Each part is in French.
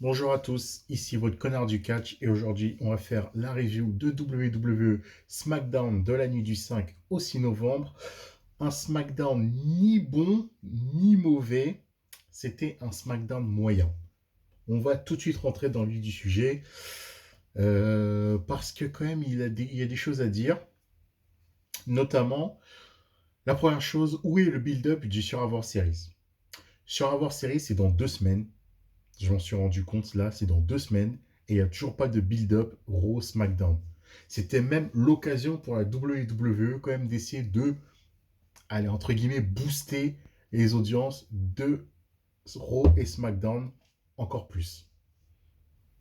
Bonjour à tous, ici votre connard du catch et aujourd'hui on va faire la review de WWE SmackDown de la nuit du 5 au 6 novembre. Un SmackDown ni bon ni mauvais, c'était un SmackDown moyen. On va tout de suite rentrer dans le vif du sujet parce que quand même il y a des choses à dire, notamment la première chose, où est le build-up du Survivor Series? Survivor Series c'est dans 2 semaines. Je m'en suis rendu compte là, c'est dans 2 semaines et il n'y a toujours pas de build-up Raw SmackDown. C'était même l'occasion pour la WWE quand même d'essayer de, aller entre guillemets, booster les audiences de Raw et SmackDown encore plus.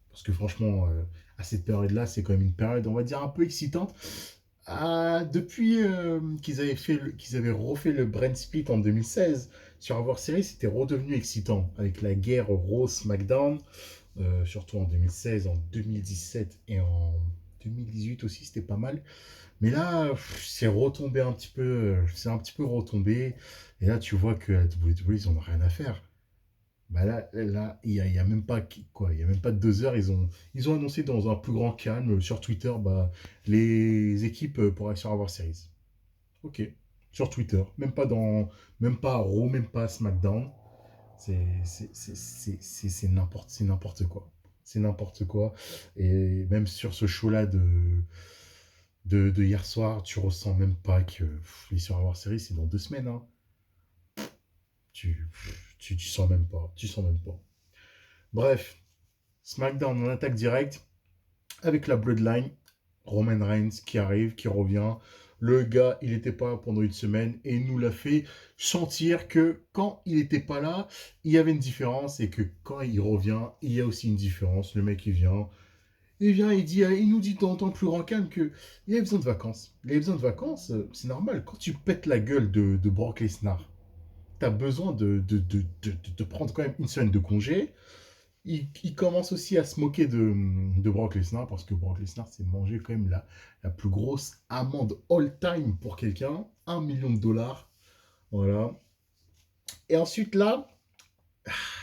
Parce que franchement, à cette période-là, c'est quand même une période, on va dire, un peu excitante. Depuis qu'ils avaient refait le brand split en 2016, sur Avoir Series, c'était redevenu excitant avec la guerre Raw SmackDown. Surtout en 2016, en 2017 et en 2018 aussi, c'était pas mal. Mais là, c'est retombé un petit peu, c'est un petit peu retombé. Et là, tu vois que la WWE, ils en ont rien à faire. Bah là, il y a même pas quoi, il y a même pas 2 heures, ils ont annoncé dans un plus grand calme sur Twitter, bah, les équipes pour Action Avoir Series. Ok, sur Twitter, même pas Raw, même pas SmackDown. C'est n'importe quoi. C'est n'importe quoi. Et même sur ce show-là de hier soir, tu ressens même pas que les Survivor Series, c'est dans 2 semaines. Hein. Tu sens même pas. Tu sens même pas. Bref, SmackDown en attaque directe avec la Bloodline. Roman Reigns qui arrive, qui revient. Le gars, il n'était pas là pendant une semaine et il nous l'a fait sentir que quand il n'était pas là, il y avait une différence et que quand il revient, il y a aussi une différence. Le mec, il dit, il nous dit dans le plus grand calme que il a besoin de vacances. Il a besoin de vacances, c'est normal. Quand tu pètes la gueule de Brock Lesnar, tu as besoin de prendre quand même une semaine de congé. Il commence aussi à se moquer de Brock Lesnar parce que Brock Lesnar s'est mangé quand même la plus grosse amende all-time pour quelqu'un, 1 million de dollars. Voilà. Et ensuite là,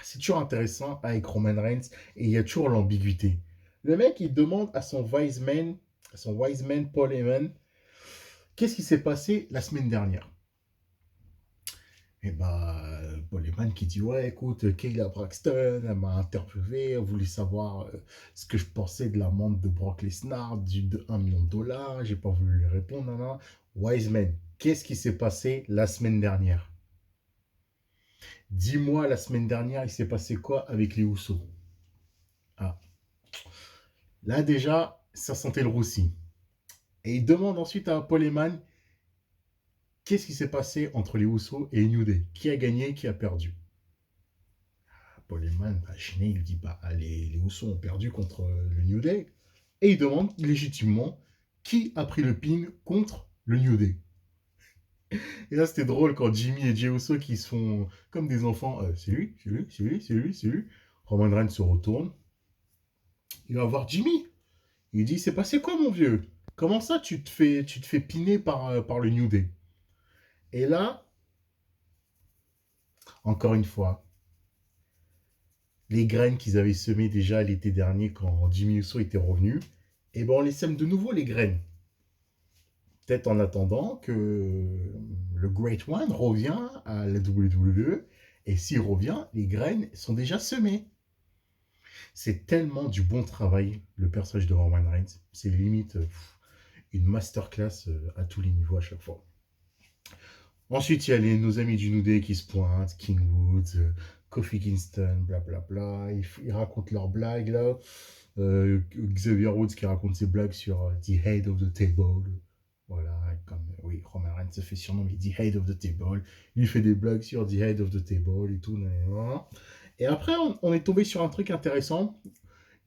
c'est toujours intéressant avec Roman Reigns et il y a toujours l'ambiguïté. Le mec, il demande à son wise man Paul Heyman, qu'est-ce qui s'est passé la semaine dernière? Et bah, Paul Heyman qui dit, ouais, écoute, Kayla Braxton, elle m'a interviewé, elle voulait savoir ce que je pensais de l'amende de Brock Lesnar de 1 million de dollars, j'ai pas voulu lui répondre, nan, nan. Wiseman, qu'est-ce qui s'est passé la semaine dernière? Dis-moi, la semaine dernière, il s'est passé quoi avec les Housseaux? Ah, là déjà, ça sentait le roussi. Et il demande ensuite à Paul Heyman, qu'est-ce qui s'est passé entre les Housseaux et New Day? Qui a gagné, qui a perdu? Paul Heyman, bah, Cheney, il dit bah, les Usos ont perdu contre le New Day. Et il demande légitimement qui a pris le pin contre le New Day. Et là, c'était drôle quand Jimmy et Jey Uso qui se font comme des enfants. C'est lui, c'est lui, c'est lui, c'est lui, c'est lui. Roman Reigns se retourne. Il va voir Jimmy. Il dit c'est passé quoi, mon vieux? Comment ça, tu te fais piner par le New Day? Et là, encore une fois, les graines qu'ils avaient semées déjà l'été dernier quand Jimmy Uso était revenu, et ben on les sème de nouveau les graines. Peut-être en attendant que le Great One revient à la WWE, et s'il revient, les graines sont déjà semées. C'est tellement du bon travail, le personnage de Roman Reigns. C'est limite une masterclass à tous les niveaux à chaque fois. Ensuite, il y a nos amis du New Day qui se pointent, King Woods, Kofi Kingston, blablabla. Ils racontent leurs blagues là. Xavier Woods qui raconte ses blagues sur The Head of the Table. Voilà, comme oui, Roman Reigns se fait surnommer The Head of the Table. Il fait des blagues sur The Head of the Table et tout. Et après, on est tombé sur un truc intéressant.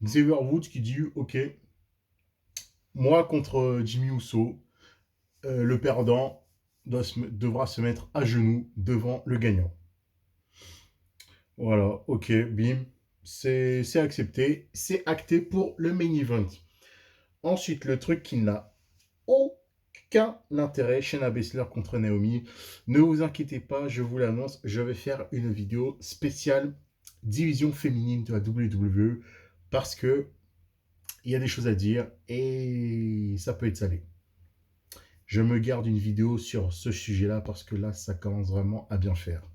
Xavier Woods qui dit ok, moi contre Jimmy Uso, le perdant devra se mettre à genoux devant le gagnant. Voilà, ok, bim, c'est accepté, c'est acté pour le main event. Ensuite, le truc qui n'a aucun intérêt, Shayna Baszler contre Naomi. Ne vous inquiétez pas, je vous l'annonce, je vais faire une vidéo spéciale division féminine de la WWE parce que il y a des choses à dire et ça peut être salé. Je me garde une vidéo sur ce sujet-là parce que là, ça commence vraiment à bien faire.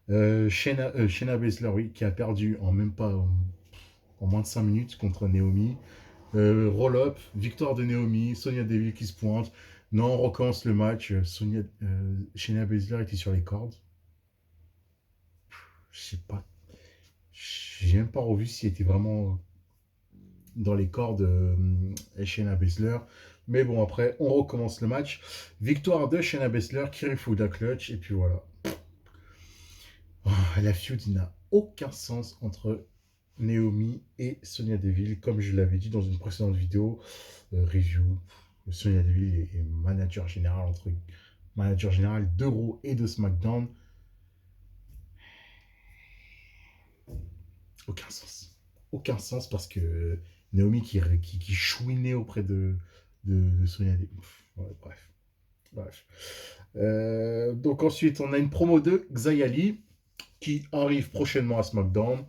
Shayna Baszler, oui, qui a perdu en même pas en moins de 5 minutes contre Naomi. Roll-up, victoire de Naomi, Sonya Deville qui se pointe. Non, on recommence le match. Shayna Baszler était sur les cordes. Je sais pas. J'ai même pas revu s'il était vraiment dans les cordes Shayna Baszler. Mais bon, après, on recommence le match. Victoire de Shayna Baszler qui refoule la clutch. Et puis voilà. Oh, la feud n'a aucun sens entre Naomi et Sonya Deville. Comme je l'avais dit dans une précédente vidéo, review. Sonya Deville est manager général de Raw et de SmackDown. Aucun sens. Aucun sens parce que Naomi qui chouinait auprès de Sonya Deville. Ouais, bref. Donc ensuite, on a une promo de Xayali qui arrive prochainement à SmackDown.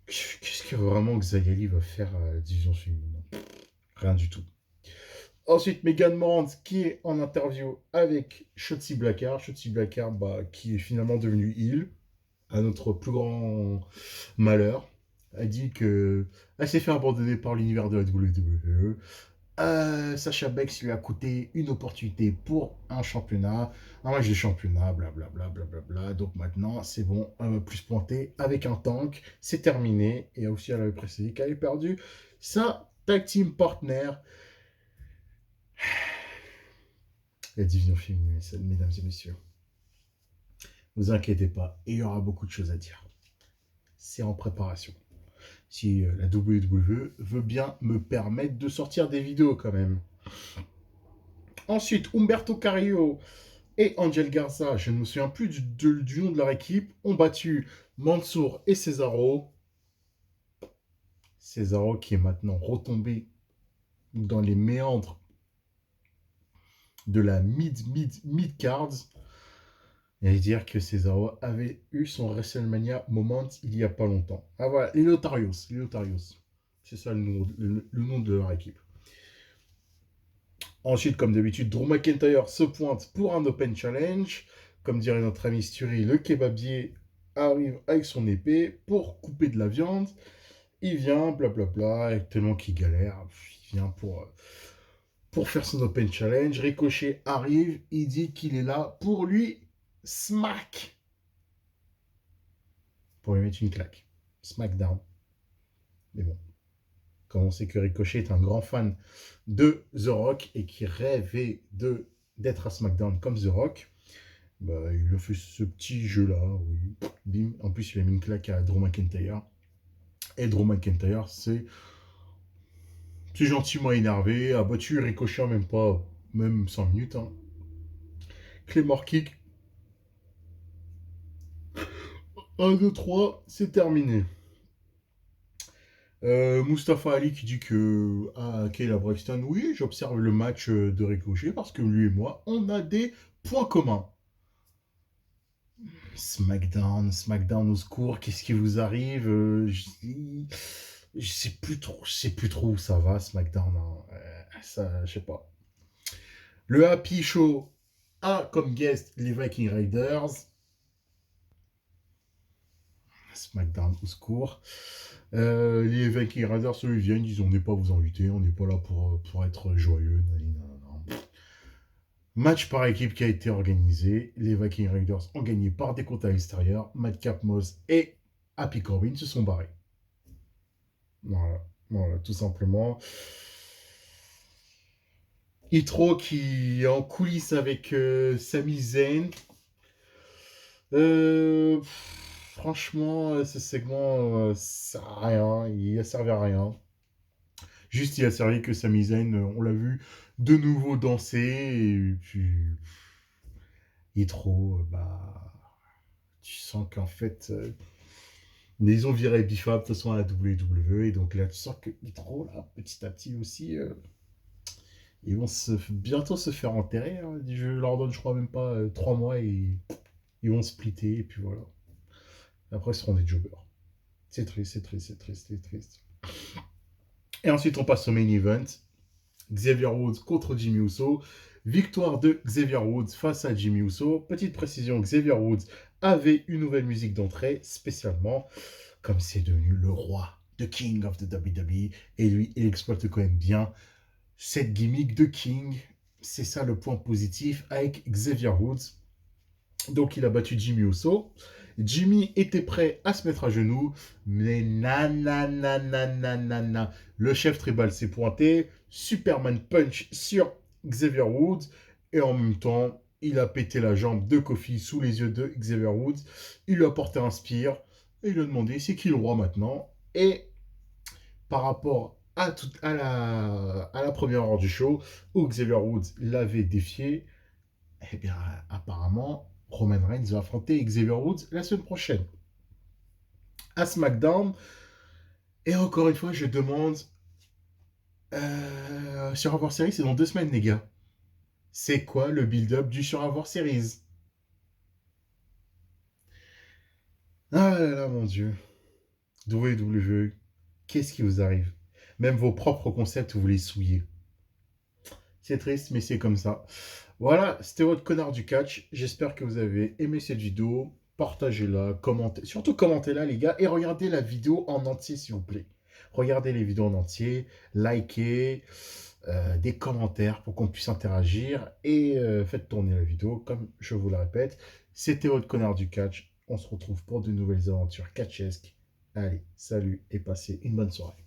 Qu'est-ce que vraiment Xayali va faire à la division féminine? Rien du tout. Ensuite, Megan Morant qui est en interview avec Shotzi Blackheart. Shotzi Blackheart qui est finalement devenue heel, à notre plus grand malheur. Elle dit qu'elle s'est fait abandonner par l'univers de la WWE. Sasha Banks lui a coûté une opportunité pour un championnat, un match de championnat, blablabla, blablabla. Donc maintenant, c'est bon, elle va plus se pointer avec un tank, c'est terminé. Et aussi, elle avait précisé qu'elle avait perdu sa tag team partner. La division féminine, mesdames et messieurs. Ne vous inquiétez pas, il y aura beaucoup de choses à dire. C'est en préparation. Si la WWE veut bien me permettre de sortir des vidéos quand même. Ensuite, Humberto Carrillo et Angel Garza, je ne me souviens plus du nom de leur équipe, ont battu Mansour et Cesaro. Cesaro qui est maintenant retombé dans les méandres de la mid-cards. Et dire que Cesaro avait eu son WrestleMania moment il y a pas longtemps. Ah voilà, les Lotarios. C'est ça le nom de leur équipe. Ensuite, comme d'habitude, Drew McIntyre se pointe pour un Open Challenge. Comme dirait notre ami Sturi, le kebabier arrive avec son épée pour couper de la viande. Il vient, blablabla, tellement qu'il galère. Il vient pour faire son Open Challenge. Ricochet arrive, il dit qu'il est là pour lui smack. Pour lui mettre une claque. SmackDown. Mais bon. Comme on sait que Ricochet est un grand fan de The Rock et qui rêvait d'être à SmackDown comme The Rock, il a fait ce petit jeu-là, oui. Bim. En plus, il a mis une claque à Drew McIntyre. Et Drew McIntyre, c'est gentiment énervé, a battu Ricochet en même 100 minutes. Hein. Claymore Kick. 1, 2, 3, c'est terminé. Mustafa Ali qui dit que à Kayla Braxton, oui, j'observe le match de Ricochet parce que lui et moi, on a des points communs. SmackDown au secours, qu'est-ce qui vous arrive je sais plus trop où ça va, SmackDown. Hein. Ça, je sais pas. Le Happy Show a comme guest les Viking Raiders. SmackDown au secours. Les Viking Raiders, eux, ils viennent, ils disent on n'est pas vous inviter, on n'est pas là pour être joyeux. Match par équipe qui a été organisé. Les Viking Raiders ont gagné par décompte à l'extérieur. Madcap Moss et Happy Corbin se sont barrés. Voilà, tout simplement. Hitro qui est en coulisses avec Sami Zayn. Franchement, ce segment, ça sert à rien. Il a servi à rien. Juste, il a servi que Sami Zayn, on l'a vu de nouveau danser. Et puis, Hitro, tu sens qu'en fait, ils ont viré Bifa de toute façon à la WWE. Et donc là, tu sens que Hitro, là, petit à petit aussi, ils vont bientôt se faire enterrer. Hein. Je leur donne, je crois, même pas 3 mois et ils vont splitter. Et puis voilà. Après, ce seront des jobbers. C'est triste, c'est triste, c'est triste, c'est triste. Et ensuite, on passe au main event. Xavier Woods contre Jimmy Uso. Victoire de Xavier Woods face à Jimmy Uso. Petite précision, Xavier Woods avait une nouvelle musique d'entrée spécialement, comme c'est devenu le roi, the king of the WWE. Et lui, il exploite quand même bien cette gimmick de king. C'est ça le point positif avec Xavier Woods. Donc il a battu Jimmy Uso. Jimmy était prêt à se mettre à genoux, mais nanana. Le chef tribal s'est pointé, Superman Punch sur Xavier Woods, et en même temps, il a pété la jambe de Kofi sous les yeux de Xavier Woods. Il lui a porté un spear, et il lui a demandé c'est qui le roi maintenant. Et par rapport à la première heure du show, où Xavier Woods l'avait défié, eh bien, apparemment, Roman Reigns va affronter Xavier Woods la semaine prochaine à SmackDown. Et encore une fois, je demande Survivor Series, c'est dans 2 semaines, les gars. C'est quoi le build-up du Survivor Series? Ah là là, mon Dieu. WWE, qu'est-ce qui vous arrive? Même vos propres concepts, vous les souillez. C'est triste, mais c'est comme ça. Voilà, c'était votre connard du catch. J'espère que vous avez aimé cette vidéo. Partagez-la, commentez. Surtout commentez-la, les gars. Et regardez la vidéo en entier, s'il vous plaît. Regardez les vidéos en entier. Likez. Des commentaires pour qu'on puisse interagir. Et faites tourner la vidéo, comme je vous le répète. C'était votre connard du catch. On se retrouve pour de nouvelles aventures catchesques. Allez, salut et passez une bonne soirée.